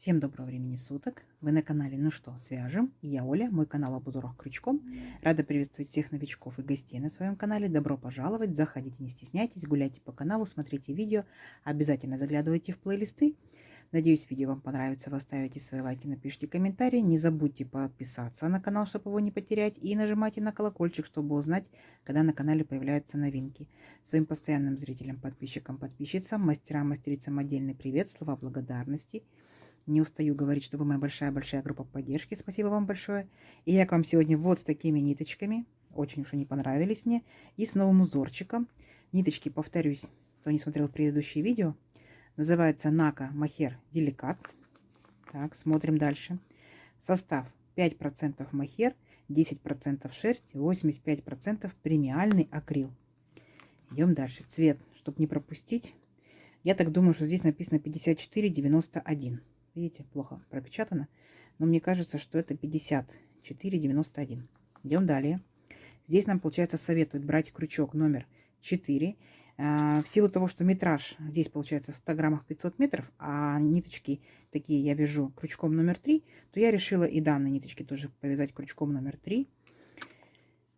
Всем доброго времени суток! Вы на канале «Ну что, свяжем?» И я Оля, мой канал об узорах крючком. Рада приветствовать всех новичков и гостей на своем канале. Добро пожаловать! Заходите, не стесняйтесь, гуляйте по каналу, смотрите видео. Обязательно заглядывайте в плейлисты. Надеюсь, видео вам понравится. Вы оставите свои лайки, напишите комментарии. Не забудьте подписаться на канал, чтобы его не потерять. И нажимайте на колокольчик, чтобы узнать, когда на канале появляются новинки. Своим постоянным зрителям, подписчикам, подписчицам, мастерам, мастерицам отдельный привет, слова благодарности. Не устаю говорить, что вы моя большая-большая группа поддержки. Спасибо вам большое. И я к вам сегодня вот с такими ниточками. Очень уж они понравились мне. И с новым узорчиком. Ниточки, повторюсь, кто не смотрел предыдущие видео, называется Нака Мохер Деликат. Так, смотрим дальше. Состав 5% мохер, 10% шерсть, 85% премиальный акрил. Идем дальше. Цвет, чтобы не пропустить. Я так думаю, что здесь написано 54,91. Видите, плохо пропечатано. Но мне кажется, что это 54,91. Идем далее. Здесь нам, получается, советуют брать крючок номер 4. В силу того, что метраж здесь получается в 100 граммах 500 метров, а ниточки такие я вяжу крючком номер 3, то я решила и данные ниточки тоже повязать крючком номер 3.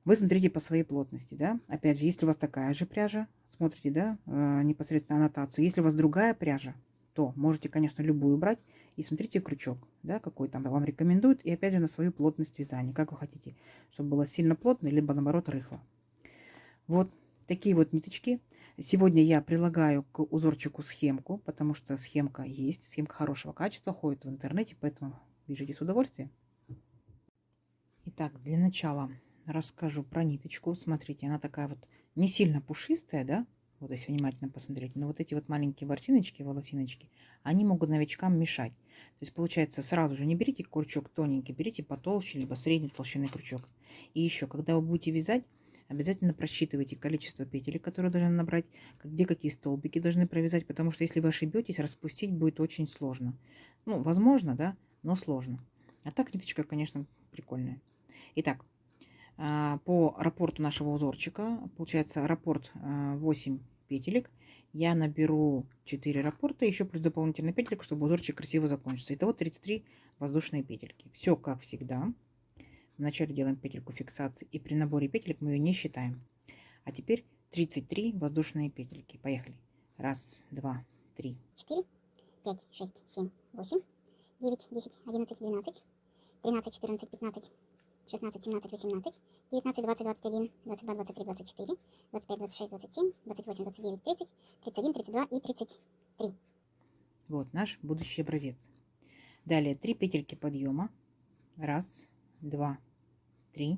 Вы смотрите по своей плотности, да. Опять же, если у вас такая же пряжа, смотрите, да, непосредственно аннотацию. Если у вас другая пряжа, то можете, конечно, любую брать и смотрите крючок, да, какой там вам рекомендуют. И опять же на свою плотность вязания, как вы хотите, чтобы было сильно плотно, либо наоборот рыхло. Вот такие вот ниточки. Сегодня я прилагаю к узорчику схемку, потому что схемка есть, схемка хорошего качества, ходит в интернете, поэтому вяжите с удовольствием. Итак, для начала расскажу про ниточку. Смотрите, она такая вот не сильно пушистая, да? Вот если внимательно посмотреть. Но вот эти вот маленькие ворсиночки, волосиночки, они могут новичкам мешать. То есть получается, сразу же не берите крючок тоненький, берите потолще, либо средней толщины крючок. И еще, когда вы будете вязать, обязательно просчитывайте количество петель, которые должны набрать, где какие столбики должны провязать, потому что если вы ошибетесь, распустить будет очень сложно. Ну, возможно, да, но сложно. А так ниточка, конечно, прикольная. Итак, по раппорту нашего узорчика, получается раппорт 8 петелек, я наберу 4 раппорта, еще плюс дополнительная петелька, чтобы узорчик красиво закончился. Итого 33 воздушные петельки. Все как всегда. Вначале делаем петельку фиксации, и при наборе петелек мы ее не считаем. А теперь 33 воздушные петельки. Поехали. Раз, два, три. 4, 5, 6, 7, 8, 9, 10, 11, 12, 13, 14, 15, 16, 17, 18, 19, 20, 21, 22, 23, 24, 25, 26, 27, 28, 29, 30, 31, 32 и 33. Вот наш будущий образец. Далее 3 петельки подъема. Раз, два, три.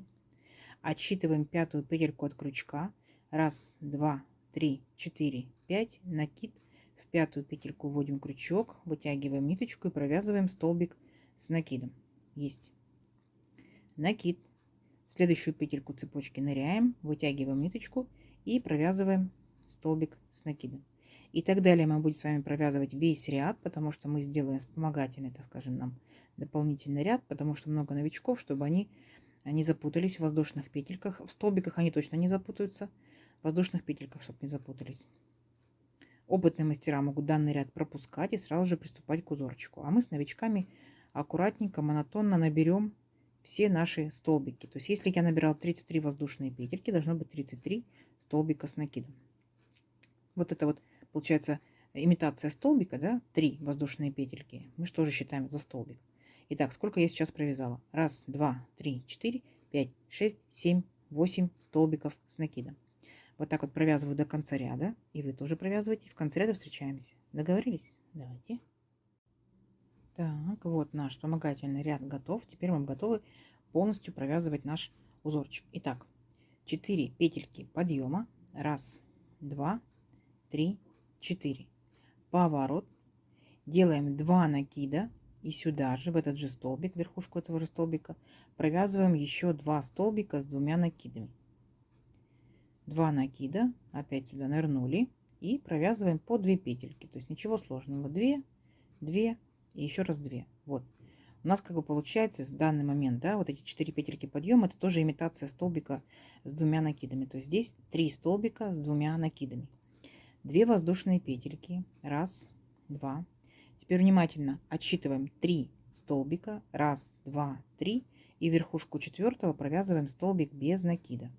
Отсчитываем пятую петельку от крючка. Раз, два, три, четыре, пять. Накид. В пятую петельку вводим крючок, вытягиваем ниточку и провязываем столбик с накидом. Есть. Накид. В следующую петельку цепочки ныряем, вытягиваем ниточку и провязываем столбик с накидом. И так далее мы будем с вами провязывать весь ряд, потому что мы сделаем вспомогательный, так скажем, нам дополнительный ряд, потому что много новичков, чтобы они не запутались в воздушных петельках. В столбиках они точно не запутаются, в воздушных петельках, чтобы не запутались. Опытные мастера могут данный ряд пропускать и сразу же приступать к узорчику. А мы с новичками аккуратненько, монотонно наберем все наши столбики. То есть если я набирал 33 воздушные петельки, должно быть 33 столбика с накидом. Вот это вот получается имитация столбика, да, 3 воздушные петельки. Мы что же считаем за столбик? Итак, сколько я сейчас провязала? Раз, два, три, 4, 5, 6, 7, 8 столбиков с накидом. Вот так вот провязываю до конца ряда. И вы тоже провязываете. В конце ряда встречаемся. Договорились? Давайте. Так, вот наш вспомогательный ряд готов. Теперь мы готовы полностью провязывать наш узорчик. Итак, 4 петельки подъема. Раз, два, три, 4. Поворот. Делаем 2 накида. И сюда же, в этот же столбик, верхушку этого же столбика, провязываем еще 2 столбика с 2 накидами. 2 накида. Опять сюда нырнули. И провязываем по 2 петельки. То есть ничего сложного. 2, 2. И еще раз 2. Вот. У нас как бы получается в данный момент, да, вот эти 4 петельки подъема, это тоже имитация столбика с 2 накидами. То есть здесь 3 столбика с 2 накидами. 2 воздушные петельки. Раз, два. Теперь внимательно отсчитываем 3 столбика. 1, 2, 3. И верхушку 4 провязываем столбик без накида.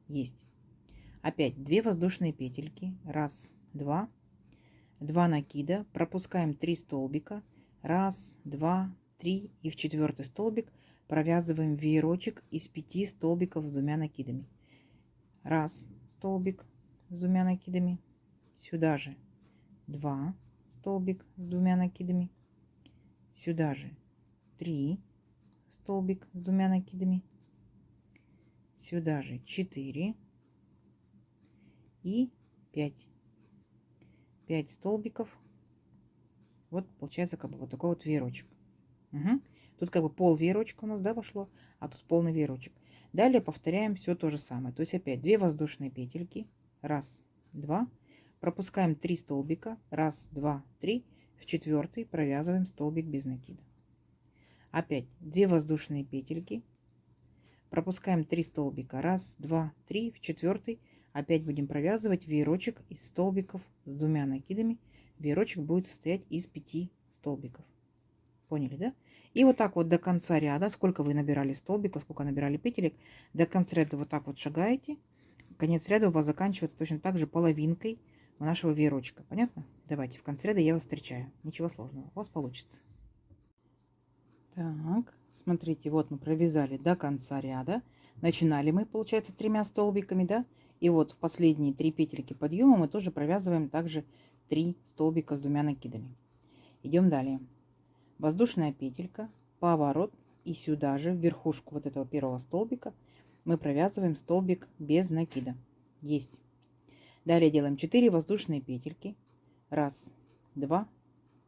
Есть. Опять 2 воздушные петельки. 1, 2. 2 накида. Пропускаем 3 столбика. 1, 2, 3. И в 4 столбик провязываем веерочек из 5 столбиков с 2 накидами. 1 столбик с 2 накидами. Сюда же 2 столбик с 2 накидами. Сюда же 3 столбик с 2 накидами. Сюда же 4 и 5. 5 столбиков. Вот получается как бы вот такой вот веерочек. Угу. Тут как бы пол веерочка у нас, да, пошло, а тут полный веерочек. Далее повторяем все то же самое. То есть опять 2 воздушные петельки. 1, 2. Пропускаем 3 столбика. 1, 2, 3. В 4 провязываем столбик без накида. Опять 2 воздушные петельки. Пропускаем 3 столбика. 1, 2, 3. В 4 опять будем провязывать веерочек из столбиков с 2 накидами. Веерочек будет состоять из 5 столбиков. Поняли, да? И вот так вот до конца ряда, сколько вы набирали столбиков, сколько набирали петелек, до конца ряда вот так вот шагаете. Конец ряда у вас заканчивается точно так же половинкой нашего веерочка. Понятно? Давайте, в конце ряда я вас встречаю. Ничего сложного, у вас получится. Так, смотрите, вот мы провязали до конца ряда. Начинали мы, получается, 3 столбиками, да? И вот в последние 3 петельки подъема мы тоже провязываем также 3 столбика с 2 накидами. Идем далее. Воздушная петелька, поворот, и сюда же в верхушку вот этого первого столбика мы провязываем столбик без накида. Есть. Далее делаем 4 воздушные петельки. 1, 2,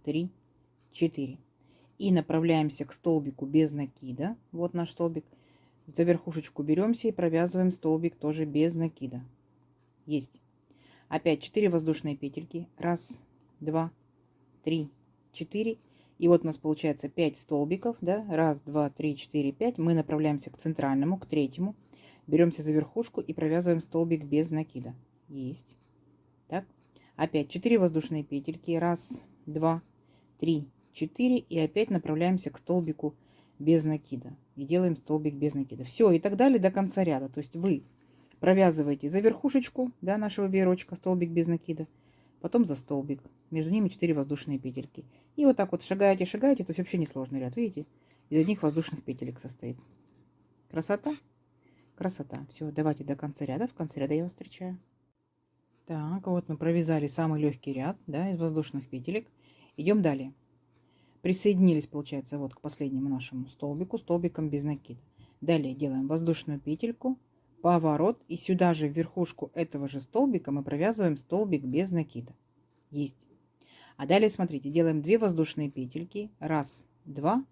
3, 4. И направляемся к столбику без накида. Вот наш столбик. За верхушечку беремся и провязываем столбик тоже без накида. Есть. Опять 4 воздушные петельки. 1, 2, 3, 4. И вот у нас получается 5 столбиков. Да? 1, 2, 3, 4, 5. Мы направляемся к центральному, к третьему. Беремся за верхушку и провязываем столбик без накида. Есть. Так. Опять 4 воздушные петельки. 1, 2, 3, 4. И опять направляемся к столбику без накида. И делаем столбик без накида. Все, и так далее до конца ряда. То есть вы провязываете за верхушечку, да, нашего веерочка столбик без накида. Потом за столбик. Между ними 4 воздушные петельки. И вот так вот шагаете, шагаете. То есть вообще несложный ряд. Видите? Из одних воздушных петелек состоит. Красота? Красота. Все, давайте до конца ряда. В конце ряда я вас встречаю. Так, вот мы провязали самый легкий ряд, да, из воздушных петелек. Идем далее. Присоединились, получается, вот к последнему нашему столбику, столбиком без накида. Далее делаем воздушную петельку, поворот, и сюда же в верхушку этого же столбика мы провязываем столбик без накида. Есть. А далее, смотрите, делаем 2 воздушные петельки. 1, 2.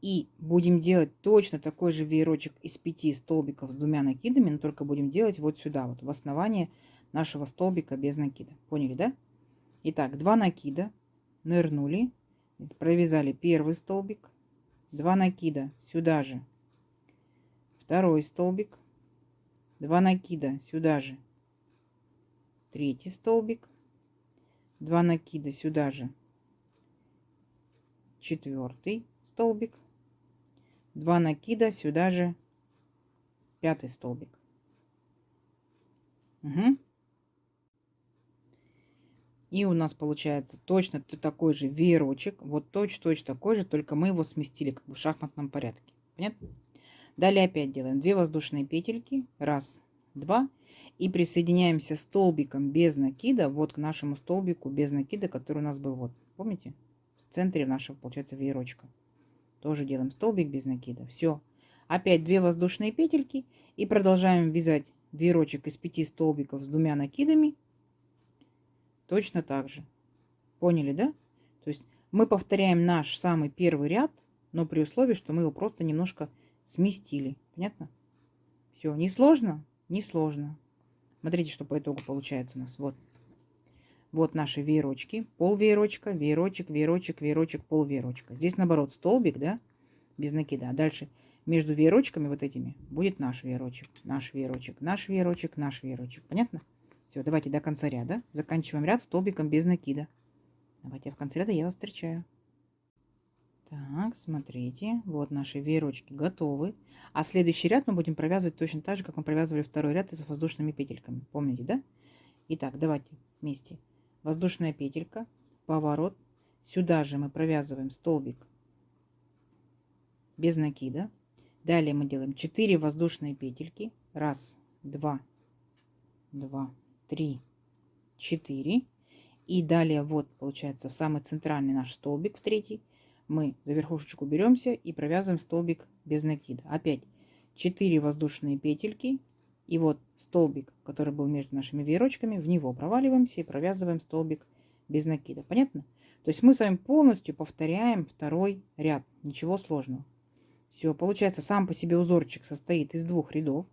И будем делать точно такой же веерочек из 5 столбиков с 2 накидами, но только будем делать вот сюда, вот в основание нашего столбика без накида. Поняли, да? Итак, 2 накида, нырнули, провязали первый столбик, 2 накида сюда же, второй столбик, 2 накида сюда же, третий столбик, 2 накида сюда же, четвертый столбик, 2 накида сюда же, пятый столбик. Угу. И у нас получается точно такой же веерочек, вот точно такой же, только мы его сместили как бы в шахматном порядке. Понятно? Далее опять делаем 2 воздушные петельки, 1, 2, и присоединяемся столбиком без накида вот к нашему столбику без накида, который у нас был вот, помните, в центре нашего, получается, веерочка. Тоже делаем столбик без накида. Все. Опять 2 воздушные петельки и продолжаем вязать веерочек из 5 столбиков с 2 накидами. Точно так же. Поняли, да? То есть мы повторяем наш самый первый ряд, но при условии, что мы его просто немножко сместили. Понятно? Все. Не сложно? Не сложно. Смотрите, что по итогу получается у нас. Вот. Вот наши веерочки. Пол веерочка, веерочек, веерочек, веерочек, пол веерочка. Здесь наоборот столбик, да? Без накида. А дальше между веерочками вот этими будет наш веерочек, наш веерочек, наш веерочек, наш веерочек. Понятно? Все, давайте до конца ряда заканчиваем ряд столбиком без накида. Давайте в конце ряда я вас встречаю. Так, смотрите, вот наши веерочки готовы. А следующий ряд мы будем провязывать точно так же, как мы провязывали второй ряд с воздушными петельками. Помните, да? Итак, давайте вместе. Воздушная петелька, поворот. Сюда же мы провязываем столбик без накида. Далее мы делаем 4 воздушные петельки. Раз, два, 3, 4. И далее вот получается в самый центральный наш столбик, в третий, мы за верхушечку беремся и провязываем столбик без накида. Опять 4 воздушные петельки. И вот столбик, который был между нашими веерочками, в него проваливаемся и провязываем столбик без накида. Понятно? То есть мы с вами полностью повторяем второй ряд. Ничего сложного. Все, получается, сам по себе узорчик состоит из 2 рядов.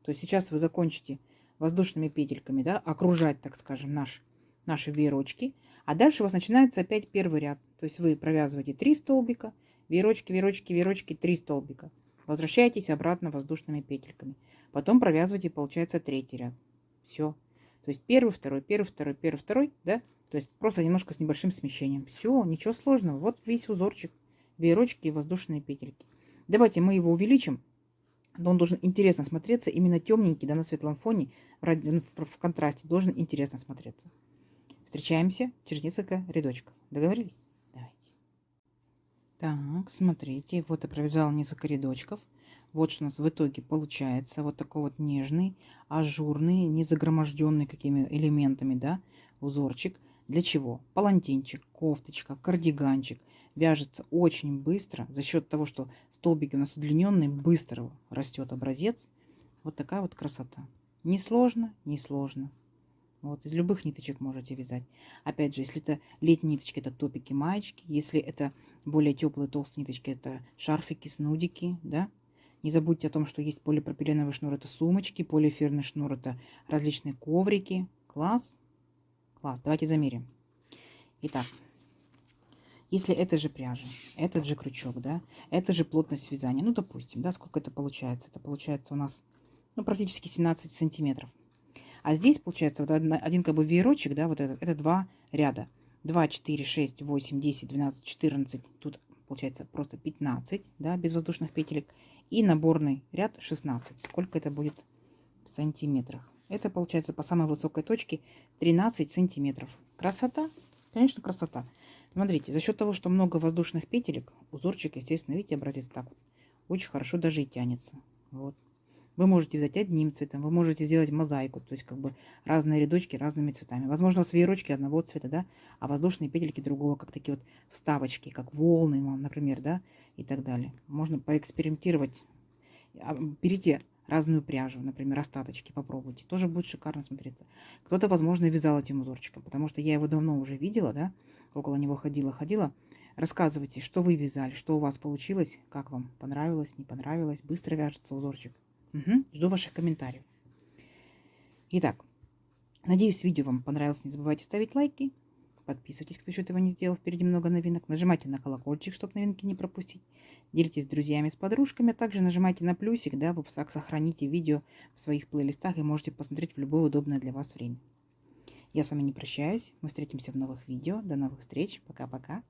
То есть сейчас вы закончите воздушными петельками, да, окружать, так скажем, наши веерочки. А дальше у вас начинается опять первый ряд. То есть вы провязываете 3 столбика, веерочки, веерочки, веерочки, 3 столбика. Возвращаетесь обратно воздушными петельками. Потом провязываете, получается, третий ряд. Все. То есть первый, второй, первый, второй, первый, второй, да? То есть просто немножко с небольшим смещением. Все, ничего сложного. Вот весь узорчик, веерочки и воздушные петельки. Давайте мы его увеличим. Но он должен интересно смотреться. Именно темненький, да, на светлом фоне, в контрасте, должен интересно смотреться. Встречаемся через несколько рядочков. Договорились? Давайте. Так, смотрите, вот я провязала несколько рядочков. Вот что у нас в итоге получается. Вот такой вот нежный, ажурный, не загроможденный какими элементами, да, узорчик. Для чего? Палантинчик, кофточка, кардиганчик. Вяжется очень быстро. За счет того, что столбики у нас удлиненные, быстро растет образец. Вот такая вот красота. Не сложно, не сложно. Вот, из любых ниточек можете вязать. Опять же, если это летние ниточки, это топики, маечки. Если это более теплые толстые ниточки, это шарфики, снудики, да. Не забудьте о том, что есть полипропиленовый шнур, это сумочки, полиэфирный шнур, это различные коврики. Класс. Класс. Давайте замерим. Итак, если это же пряжа, этот же крючок, да, это же плотность вязания, ну, допустим, да, сколько это получается? Это получается у нас, ну, практически 17 сантиметров. А здесь получается вот один как бы веерочек, да, вот этот, это 2 ряда. 2, 4, 6, 8, 10, 12, 14. Тут получается просто 15, да, без воздушных петелек. И наборный ряд 16. Сколько это будет в сантиметрах? Это получается по самой высокой точке 13 сантиметров. Красота? Конечно, красота. Смотрите, за счет того, что много воздушных петелек, узорчик, естественно, видите, образец так вот, очень хорошо даже и тянется. Вот. Вы можете взять одним цветом, вы можете сделать мозаику, то есть как бы разные рядочки разными цветами. Возможно, у вас веерочки одного цвета, да, а воздушные петельки другого, как такие вот вставочки, как волны, например, да, и так далее. Можно поэкспериментировать. Берите разную пряжу, например, остаточки, попробуйте. Тоже будет шикарно смотреться. Кто-то, возможно, вязал этим узорчиком, потому что я его давно уже видела, да, около него ходила. Рассказывайте, что вы вязали, что у вас получилось, как вам понравилось, не понравилось, быстро вяжется узорчик. Угу, жду ваших комментариев. Итак, надеюсь, видео вам понравилось. Не забывайте ставить лайки. Подписывайтесь, кто еще этого не сделал. Впереди много новинок. Нажимайте на колокольчик, чтобы новинки не пропустить. Делитесь с друзьями, с подружками. А также нажимайте на плюсик, да, вы сохраните видео в своих плейлистах и можете посмотреть в любое удобное для вас время. Я с вами не прощаюсь. Мы встретимся в новых видео. До новых встреч. Пока-пока.